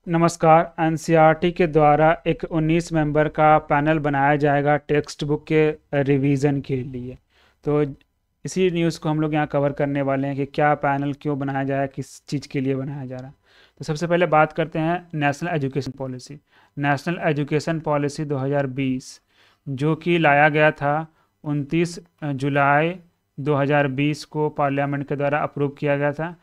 नमस्कार। एनसीईआरटी के द्वारा एक 19 मेंबर का पैनल बनाया जाएगा टेक्स्ट बुक के रिवीजन के लिए। तो इसी न्यूज़ को हम लोग यहाँ कवर करने वाले हैं कि क्या पैनल क्यों बनाया जाए, किस चीज़ के लिए बनाया जा रहा है। तो सबसे पहले बात करते हैं national education policy. National education policy 2020 जो कि लाया गया था 29 जुलाई 2020 को पार्लियामेंट के द्वारा अप्रूव किया गया था।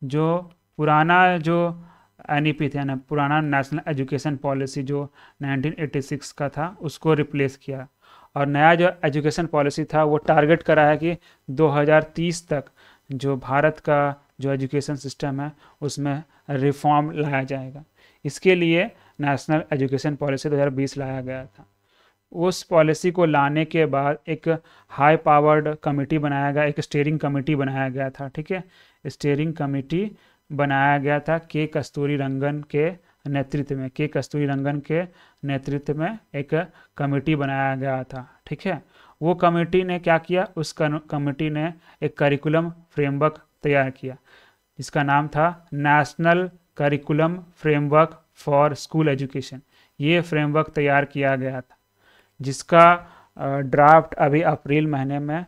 जो पुराना जो एनईपी थे ना, पुराना नेशनल एजुकेशन पॉलिसी जो 1986 का था, उसको रिप्लेस किया। और नया जो एजुकेशन पॉलिसी था वो टारगेट करा है कि 2030 तक जो भारत का जो एजुकेशन सिस्टम है उसमें रिफॉर्म लाया जाएगा। इसके लिए नेशनल एजुकेशन पॉलिसी 2020 लाया गया था। उस पॉलिसी को लाने के बाद एक हाई पावर्ड कमेटी बनाया गया, एक स्टीयरिंग कमेटी बनाया गया था। ठीक है, स्टीयरिंग कमेटी बनाया गया था के कस्तूरी रंगन के नेतृत्व में। के कस्तूरी रंगन के नेतृत्व में एक कमेटी बनाया गया था। ठीक है, वो कमेटी ने क्या किया, उस कमेटी ने एक करिकुलम फ्रेमवर्क तैयार किया जिसका नाम था national curriculum framework for school education. ये फ्रेमवर्क तैयार किया गया था जिसका ड्राफ्ट अभी अप्रैल महीने में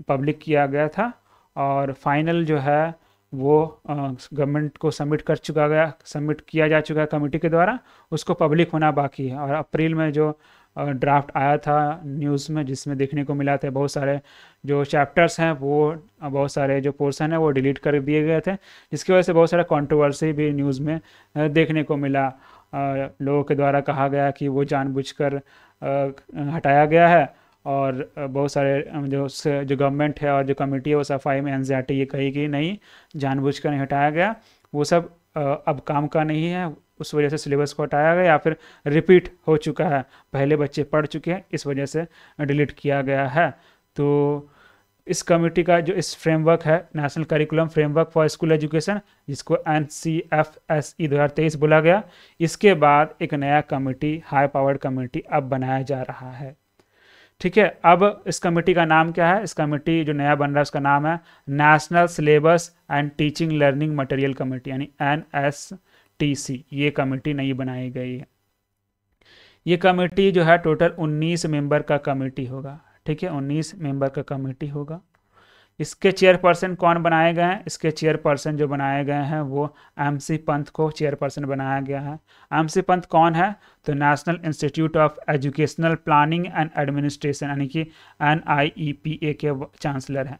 पब्लिक किया गया था और फाइनल जो है वो गवर्नमेंट को सबमिट किया जा चुका है कमेटी के द्वारा। उसको पब्लिक होना बाकी है और अप्रैल में जो ड्राफ्ट आया था न्यूज़ में, जिसमें देखने को मिला था बहुत सारे जो चैप्टर्स हैं वो बहुत सारे जो पोर्शन है वो डिलीट कर दिए गए थे, जिसकी वजह से बहुत सारा कंट्रोवर्सी भी न्यूज़ में देखने को मिला। लोगों के द्वारा कहा गया कि वो जानबूझकर हटाया गया है और बहुत सारे जो गवर्नमेंट है और जो कमेटी है वो सफाई में एनसीईआरटी ये कही कि नहीं, जानबूझकर नहीं हटाया गया, वो सब अब काम का नहीं है, उस वजह से सिलेबस को हटाया गया या फिर रिपीट हो चुका है, पहले बच्चे पढ़ चुके हैं, इस वजह से डिलीट किया गया है। तो इस कमेटी का जो इस फ्रेमवर्क है national curriculum framework for school education, जिसको NCFSE 2023 बोला गया, इसके बाद एक नया कमेटी हाई पावर्ड कमेटी अब बनाया जा रहा है। ठीक है, अब इस कमेटी का नाम क्या है? इस कमेटी जो नया बन रहा है उसका नाम है national syllabus and teaching learning material committee, यानी NSTC। ये कमेटी नई बनाई गई है। ये कमेटी जो है टोटल 19 मेंबर का कमेटी होगा। ठीक है, 19 मेंबर का कमेटी होगा। इसके चेयरपर्सन कौन बनाए गए हैं? इसके चेयरपर्सन जो बनाए गए हैं वो MC पंत को चेयरपर्सन बनाया गया है। MC पंत कौन है? तो national institute of educational planning and administration यानी कि NIEPA के चांसलर हैं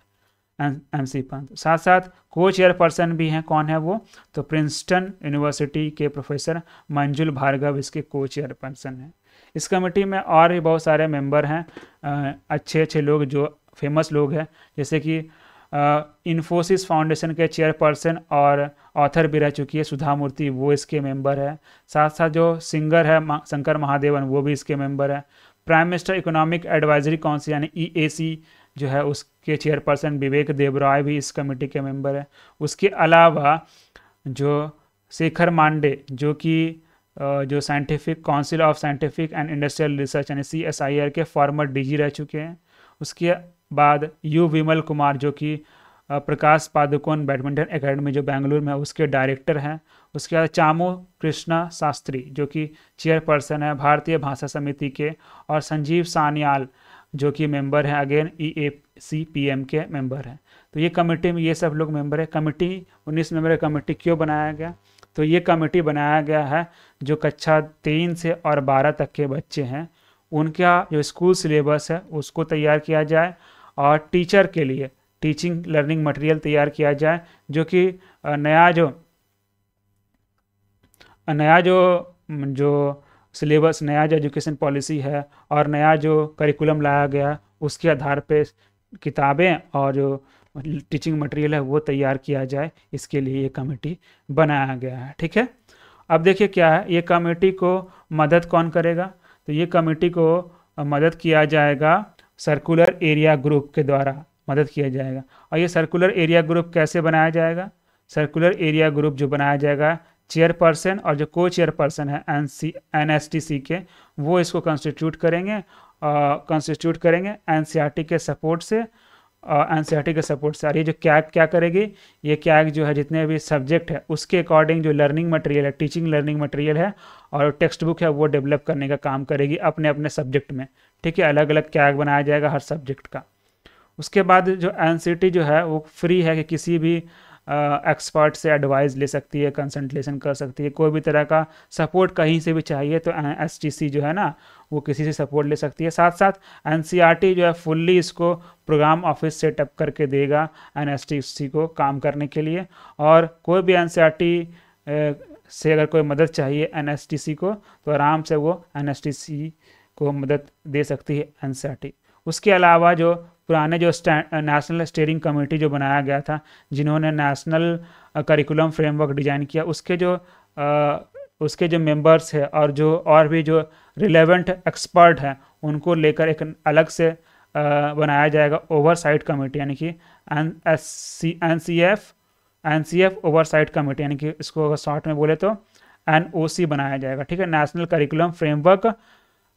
MC पंत। साथ साथ को चेयरपर्सन भी हैं। कौन है वो? तो प्रिंसटन यूनिवर्सिटी के प्रोफेसर मंजुल भार्गव इसके को चेयरपर्सन हैं। इस कमेटी में और भी बहुत सारे मेंबर हैं, अच्छे अच्छे लोग जो फेमस लोग हैं, जैसे कि इन्फोसिस फाउंडेशन के चेयरपर्सन और ऑथर भी रह चुकी है सुधा मूर्ति, वो इसके मेंबर है। साथ साथ जो सिंगर है शंकर महादेवन, वो भी इसके मेंबर है। Prime minister economic advisory council यानी EAC जो है उसके चेयरपर्सन विवेक देबरॉय भी इस कमेटी के मेंबर है। उसके अलावा जो शेखर मांडे जो कि जो scientific council of scientific and industrial research यानी CSIR के फॉर्मर DG रह चुके हैं। उसके बाद U विमल कुमार जो कि प्रकाश पादुकोण बैडमिंटन एकेडमी जो बेंगलुरु में उसके डायरेक्टर हैं। उसके बाद चामू कृष्णा शास्त्री जो कि चेयरपर्सन है भारतीय भाषा समिति के, और संजीव सान्याल जो कि मेंबर हैं अगेन EACPM के मेंबर हैं। तो ये कमेटी में ये सब लोग मेंबर है। कमेटी 19 मेंबर का कमेटी क्यों बनाया गया? तो ये कमेटी बनाया गया है जो कक्षा 3 से और 12 तक के बच्चे हैं उनका जो स्कूल सिलेबस है उसको तैयार किया जाए और टीचर के लिए टीचिंग लर्निंग मटेरियल तैयार किया जाए, जो कि नया जो सिलेबस, नया जो एजुकेशन पॉलिसी है और नया जो करिकुलम लाया गया उसके आधार पे किताबें और जो टीचिंग मटेरियल है वो तैयार किया जाए। इसके लिए ये कमेटी बनाया गया है। ठीक है, अब देखिए क्या है, ये कमेटी को मदद कौन करेगा? तो ये कमेटी को मदद किया जाएगा सर्कुलर एरिया ग्रुप के द्वारा मदद किया जाएगा। और ये सर्कुलर एरिया ग्रुप कैसे बनाया जाएगा? सर्कुलर एरिया ग्रुप जो बनाया जाएगा, चेयरपर्सन और जो को चेयरपर्सन है NSTC के, वो इसको कंस्टिट्यूट करेंगे NCERT के सपोर्ट से एनसीईआरटी के सपोर्ट से आ रही है। जो कैग क्या करेगी, ये कैग जो है जितने भी सब्जेक्ट है उसके अकॉर्डिंग जो लर्निंग मटेरियल है, टीचिंग लर्निंग मटेरियल है और टेक्स्ट बुक है, वो डेवलप करने का काम करेगी अपने अपने सब्जेक्ट में। ठीक है, अलग अलग कैग बनाया जाएगा हर सब्जेक्ट का। उसके बाद जो एनसीईआरटी जो है वो फ्री है कि किसी भी एक्सपर्ट से एडवाइस ले सकती है, कंसल्टेशन कर सकती है, कोई भी तरह का सपोर्ट कहीं से भी चाहिए तो एसटीसी जो है ना वो किसी से सपोर्ट ले सकती है। साथ साथ एनसीईआरटी जो है फुल्ली इसको प्रोग्राम ऑफिस सेटअप करके देगा एनएसटीसी को काम करने के लिए। और कोई भी एनसीईआरटी से अगर कोई मदद चाहिए एनएसटीसी को तो आराम से वो एनएसटीसी को मदद दे सकती है एनसीईआरटी। उसके अलावा जो पुराने जो नेशनल स्टीयरिंग कमेटी जो बनाया गया था, जिन्होंने नेशनल करिकुलम फ्रेमवर्क डिज़ाइन किया, उसके जो मेंबर्स है और भी जो रिलेवेंट एक्सपर्ट हैं उनको लेकर एक अलग से बनाया जाएगा ओवरसाइट कमेटी, यानी कि एनसीएफ ओवरसाइट कमेटी, यानी कि इसको अगर शॉर्ट में बोले तो एनओसी बनाया जाएगा। ठीक है, national curriculum framework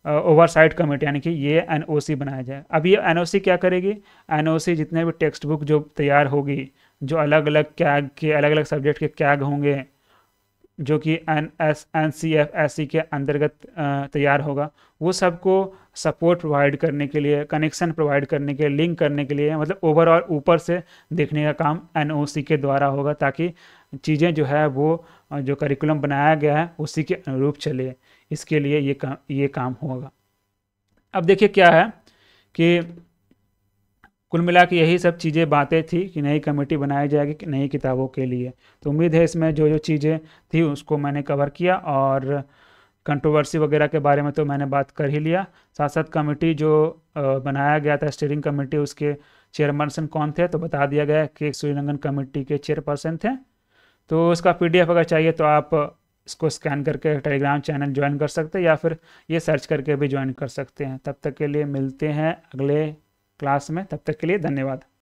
oversight committee, यानी कि ये एनओसी बनाया जाए। अब ये एनओसी क्या करेगी, एनओसी जितने भी टेक्स्ट बुक जो तैयार होगी, जो अलग अलग कैग के अलग अलग सब्जेक्ट के कैग होंगे जो कि एनसीएफएससी के अंतर्गत तैयार होगा, वो सबको सपोर्ट प्रोवाइड करने के लिए, कनेक्शन प्रोवाइड करने के लिए, लिंक करने के लिए, मतलब ओवरऑल ऊपर से देखने का काम एनओसी के द्वारा होगा, ताकि चीज़ें जो है वो जो करिकुलम बनाया गया है उसी के अनुरूप चले। इसके लिए ये काम होगा। अब देखिए क्या है कि कुल मिला के यही सब चीज़ें बातें थी कि नई कमेटी बनाई जाएगी कि नई किताबों के लिए। तो उम्मीद है इसमें जो जो चीज़ें थी उसको मैंने कवर किया, और कंट्रोवर्सी वगैरह के बारे में तो मैंने बात कर ही लिया। साथ साथ कमेटी जो बनाया गया था स्टीयरिंग कमेटी, उसके चेयरपर्सन कौन थे तो बता दिया गया कि सूर्यनंदन कमेटी के चेयरपर्सन थे। तो उसका PDF अगर चाहिए तो आप इसको स्कैन करके टेलीग्राम चैनल ज्वाइन कर सकते हैं, या फिर ये सर्च करके भी ज्वाइन कर सकते हैं। तब तक के लिए मिलते हैं अगले क्लास में, तब तक के लिए धन्यवाद।